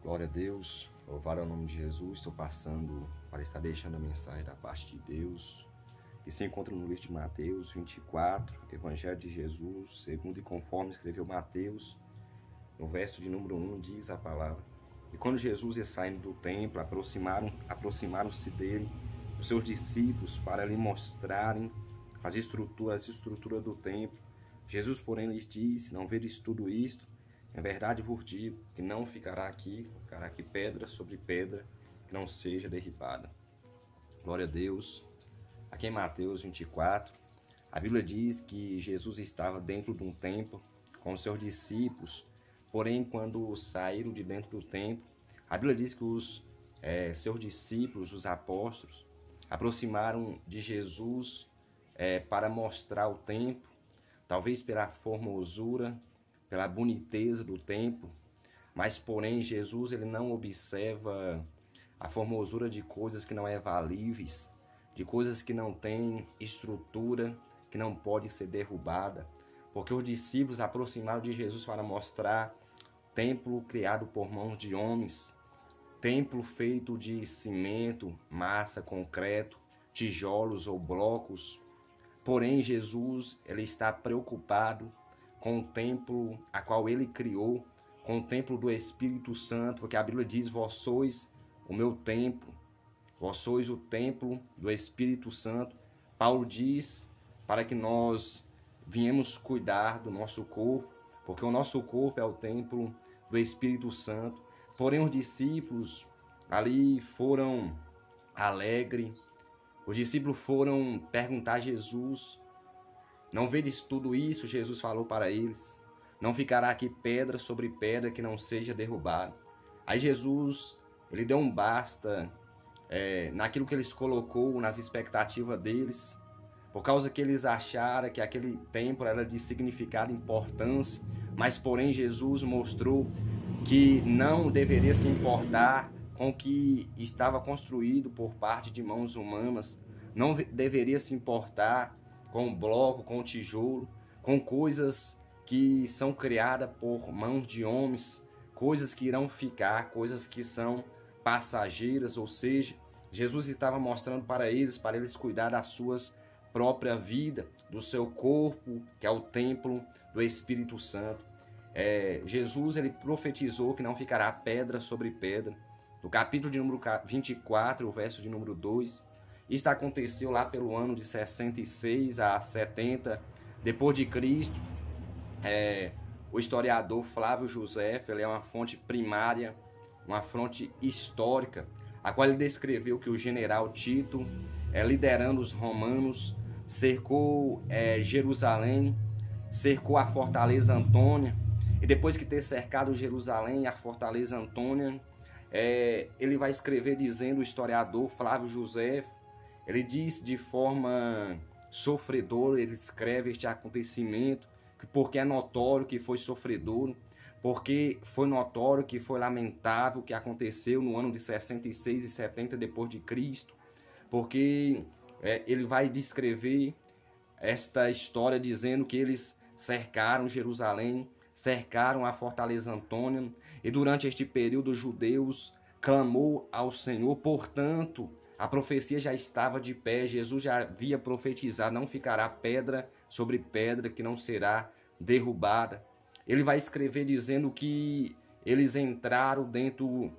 Glória a Deus, louvado ao nome de Jesus. Estou passando para estar deixando a mensagem da parte de Deus, que se encontra no livro de Mateus 24, Evangelho de Jesus, segundo e conforme escreveu Mateus, no verso de número 1, diz a palavra: E quando Jesus ia saindo do templo, aproximaram-se dele os seus discípulos para lhe mostrarem as estruturas do templo. Jesus, porém, lhes disse: Não vedes tudo isto? Em verdade vos digo que não ficará aqui pedra sobre pedra que não seja derribada. Glória a Deus. Aqui em Mateus 24, a Bíblia diz que Jesus estava dentro de um templo com os seus discípulos, porém, quando saíram de dentro do templo, a Bíblia diz que os seus discípulos, os apóstolos, aproximaram de Jesus para mostrar o templo, talvez pela formosura, pela boniteza do templo, mas porém Jesus ele não observa a formosura de coisas que não é valíveis, de coisas que não têm estrutura, que não pode ser derrubada, porque os discípulos aproximaram de Jesus para mostrar templo criado por mãos de homens, templo feito de cimento, massa, concreto, tijolos ou blocos. Porém, Jesus ele está preocupado com o templo a qual ele criou, com o templo do Espírito Santo, porque a Bíblia diz: vós sois o meu templo, vós sois o templo do Espírito Santo. Paulo diz para que nós viemos cuidar do nosso corpo, porque o nosso corpo é o templo do Espírito Santo. Porém, os discípulos ali foram alegres, os discípulos foram perguntar a Jesus: não vedes tudo isso? Jesus falou para eles: não ficará aqui pedra sobre pedra que não seja derrubada. Aí Jesus, ele deu um basta naquilo que eles colocou, nas expectativas deles, por causa que eles acharam que aquele templo era de significado e importância, mas porém Jesus mostrou que não deveria se importar com o que estava construído por parte de mãos humanas, não deveria se importar com o bloco, com o tijolo, com coisas que são criadas por mãos de homens, coisas que irão ficar, coisas que são passageiras. Ou seja, Jesus estava mostrando para eles cuidar das suas próprias vidas, do seu corpo, que é o templo do Espírito Santo. Jesus ele profetizou que não ficará pedra sobre pedra. No capítulo de número 24, o verso de número 2, isto aconteceu lá pelo ano de 66 a 70 depois de Cristo. O historiador Flávio Josefo, ele é uma fonte primária, uma fonte histórica, a qual ele descreveu que o general Tito, liderando os romanos, cercou Jerusalém, cercou a fortaleza Antônia, e depois que ter cercado Jerusalém e a fortaleza Antônia, ele vai escrever dizendo, o historiador Flávio Josefo, ele diz de forma sofredora, ele escreve este acontecimento, porque é notório que foi sofredor, porque foi notório que foi lamentável o que aconteceu no ano de 66 e 70 depois de Cristo, porque ele vai descrever esta história dizendo que eles cercaram Jerusalém, cercaram a fortaleza Antônia, e durante este período os judeus clamou ao Senhor. Portanto, a profecia já estava de pé, Jesus já havia profetizado: não ficará pedra sobre pedra que não será derrubada. Ele vai escrever dizendo que eles entraram dentro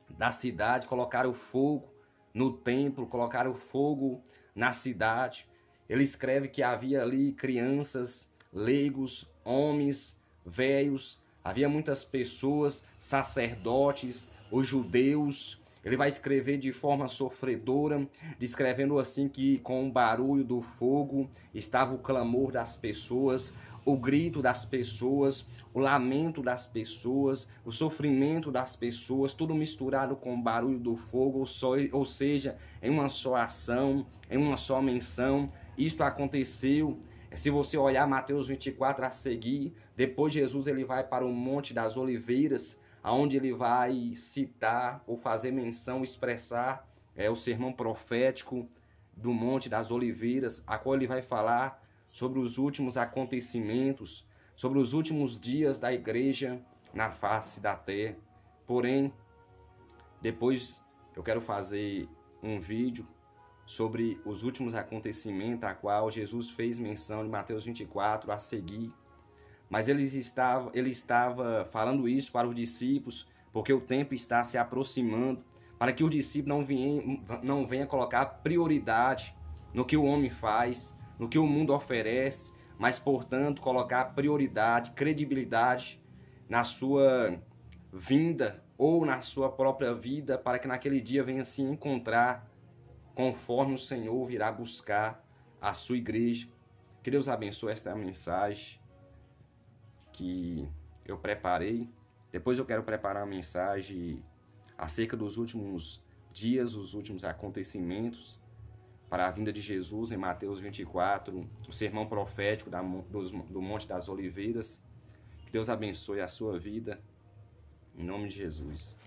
da cidade, colocaram fogo no templo, colocaram fogo na cidade. Ele escreve que havia ali crianças, leigos, homens, velhos, havia muitas pessoas, sacerdotes, os judeus. Ele vai escrever de forma sofredora, descrevendo assim que com o barulho do fogo estava o clamor das pessoas, o grito das pessoas, o lamento das pessoas, o sofrimento das pessoas, tudo misturado com o barulho do fogo, ou seja, em uma só ação, em uma só menção. Isto aconteceu. Se você olhar Mateus 24 a seguir, depois Jesus ele vai para o Monte das Oliveiras, onde ele vai citar ou fazer menção, expressar o sermão profético do Monte das Oliveiras, a qual ele vai falar sobre os últimos acontecimentos, sobre os últimos dias da igreja na face da terra. Porém, depois eu quero fazer um vídeo sobre os últimos acontecimentos a qual Jesus fez menção em Mateus 24 a seguir. Mas ele estava falando isso para os discípulos, porque o tempo está se aproximando, para que os discípulos não venham colocar prioridade no que o homem faz, no que o mundo oferece, mas, portanto, colocar prioridade, credibilidade na sua vinda ou na sua própria vida, para que naquele dia venha se encontrar conforme o Senhor virá buscar a sua igreja. Que Deus abençoe esta mensagem que eu preparei. Depois eu quero preparar uma mensagem acerca dos últimos dias, os últimos acontecimentos para a vinda de Jesus em Mateus 24, o sermão profético do Monte das Oliveiras. Que Deus abençoe a sua vida, em nome de Jesus.